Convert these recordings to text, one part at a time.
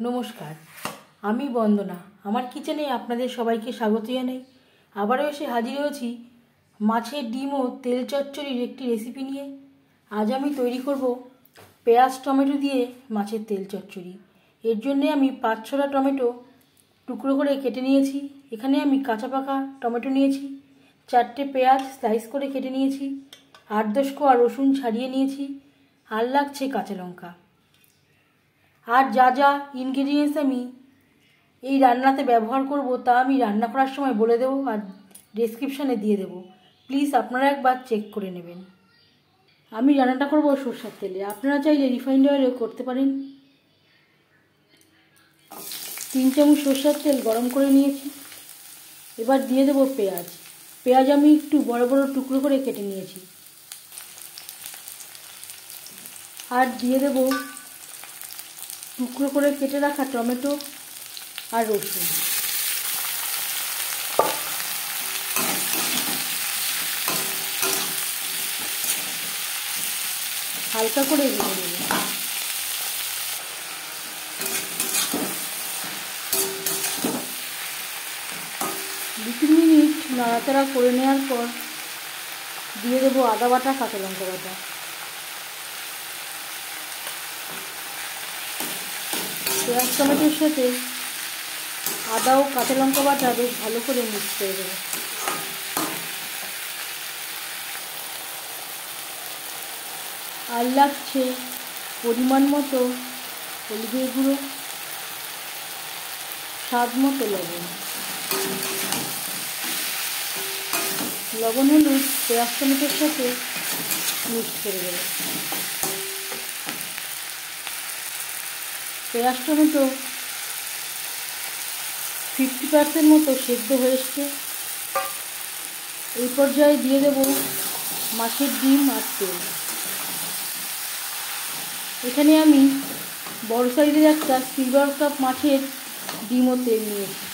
নমস্কার, আমি বন্দনা। আমার কিচেনে আপনাদের সবাইকে স্বাগত জানাই। আবারও এসে হাজির হয়েছি মাছের ডিম ও তেল চচ্চড়ির একটি রেসিপি নিয়ে। আজ আমি তৈরি করব পেঁয়াজ টমেটো দিয়ে মাছের তেল চচ্চড়ি। এর জন্যে আমি 5-6টা টমেটো টুকরো করে কেটে নিয়েছি। এখানে আমি কাঁচা পাকা টমেটো নিয়েছি, 4টে পেঁয়াজ স্লাইস করে কেটে নিয়েছি, 8-10 কোয়া রসুন ছাড়িয়ে নিয়েছি, আর লাগছে কাঁচা লঙ্কা। আর যা যা ইনগ্রেডিয়েন্টস আমি এই রান্নাতে ব্যবহার করব তা আমি রান্না করার সময় বলে দেবো আর ডেসক্রিপশানে দিয়ে দেবো। প্লিজ আপনারা একবার চেক করে নেবেন। আমি রান্নাটা করব সরষের তেলে, আপনারা চাইলে রিফাইন্ড অয়েলেও করতে পারেন। 3 চামচ সরষের তেল গরম করে নিয়েছি। এবার দিয়ে দেবো পেঁয়াজ। পেঁয়াজ আমি একটু বড় বড় টুকরো করে কেটে নিয়েছি। আর দিয়ে দেবো টুকরো করে কেটে রাখা টমেটো আর রসুন। হালকা করে ভেজে নেব। 2-3 মিনিট নাড়াচাড়া করে নেওয়ার পর দিয়ে দেবো আদা বাটা, কাঁচা লঙ্কা বাটা। পেঁয়াজ টমেটোর সাথে আদা ও কাঁচা লঙ্কা বাটা বেশ ভালো করে মিক্স করে দেবো। আর লাগছে পরিমাণ মতো হলুদের গুঁড়ো, স্বাদ মতো লবণ। লবণ হলুদ পেঁয়াজ টমেটোর সাথে মিক্স করে দেবো। পেঁয়াজ টমেটো 50% মতো সেদ্ধ হয়ে এসছে। এই পর্যায়ে দিয়ে দেব মাছের ডিম আর তেল। এখানে আমি বড় সাইজের একটা সিলভার কাপ মাছের ডিম ও তেল নিয়েছি।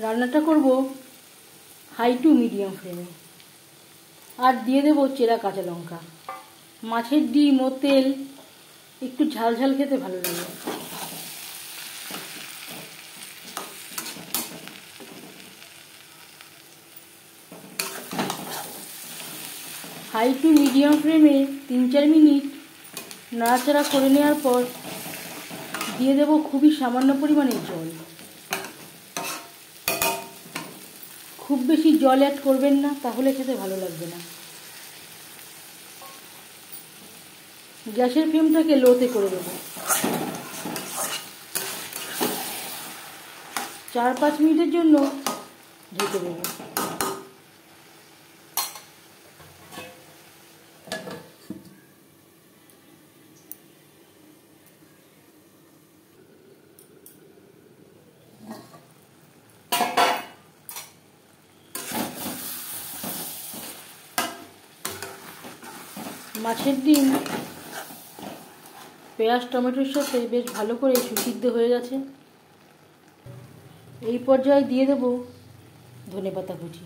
রান্নাটা করব হাই টু মিডিয়াম ফ্লেমে। আর দিয়ে দেবো চেরা কাঁচা লঙ্কা। মাছের ডিম ও তেল একটু ঝাল ঝাল খেতে ভালো লাগে। হাই টু মিডিয়াম ফ্লেমে 3-4 মিনিট নাড়াচাড়া করে নেওয়ার পর দিয়ে দেবো খুবই সামান্য পরিমাণে জল। খুব বেশি জল অ্যাড করবেন না, তাহলে খেতে ভালো লাগবে না। গ্যাসের ফ্লেমটাকে লোতে করে দেবো। 4-5 মিনিটের জন্য ঢেকে দেবো। মাছের ডিম পেঁয়াজ টমেটোর সাথে বেশ ভালো করে সুসিদ্ধ হয়ে গেছে। এই পর্যায়ে দিয়ে দেব ধনেপাতা কুচি।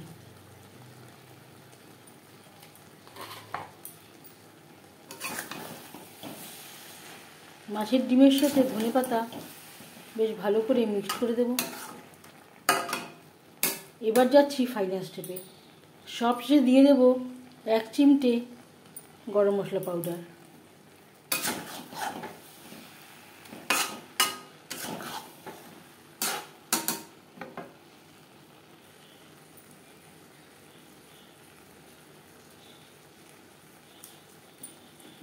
মাছের ডিমের সাথে ধনেপাতা বেশ ভালো করে মিক্স করে দেব। এবার যাচ্ছি ফাইনাল স্টেপে। সবশেষে দিয়ে দেব 1 চিমটে গরম মশলা পাউডার।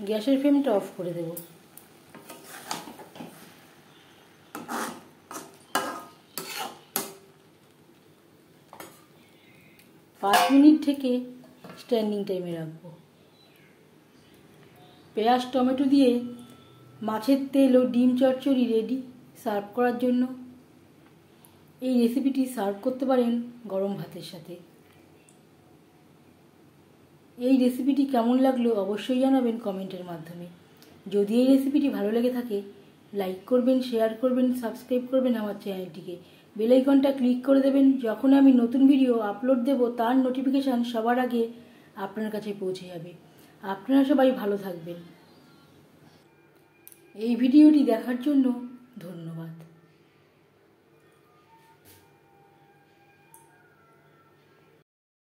গ্যাসের ফ্লেমটা অফ করে দেব। 5 মিনিট থেকে স্ট্যান্ডিং টাইমে রাখবো। পেঁয়াজ টমেটো দিয়ে মাছের তেল ও ডিম চচ্চড়ি রেডি সার্ভ করার জন্য। এই রেসিপিটি সার্ভ করতে পারেন গরম ভাতের সাথে। এই রেসিপিটি কেমন লাগলো অবশ্যই জানাবেন কমেন্টের মাধ্যমে। যদি এই রেসিপিটি ভালো লেগে থাকে লাইক করবেন, শেয়ার করবেন, সাবস্ক্রাইব করবেন আমার চ্যানেলটিকে। বেল আইকনটা ক্লিক করে দেবেন, যখন আমি নতুন ভিডিও আপলোড দেব তার নোটিফিকেশান সবার আগে আপনার কাছে পৌঁছে যাবে। আপনারা সবাই ভালো থাকবেন। এই ভিডিওটি দেখার জন্য ধন্যবাদ।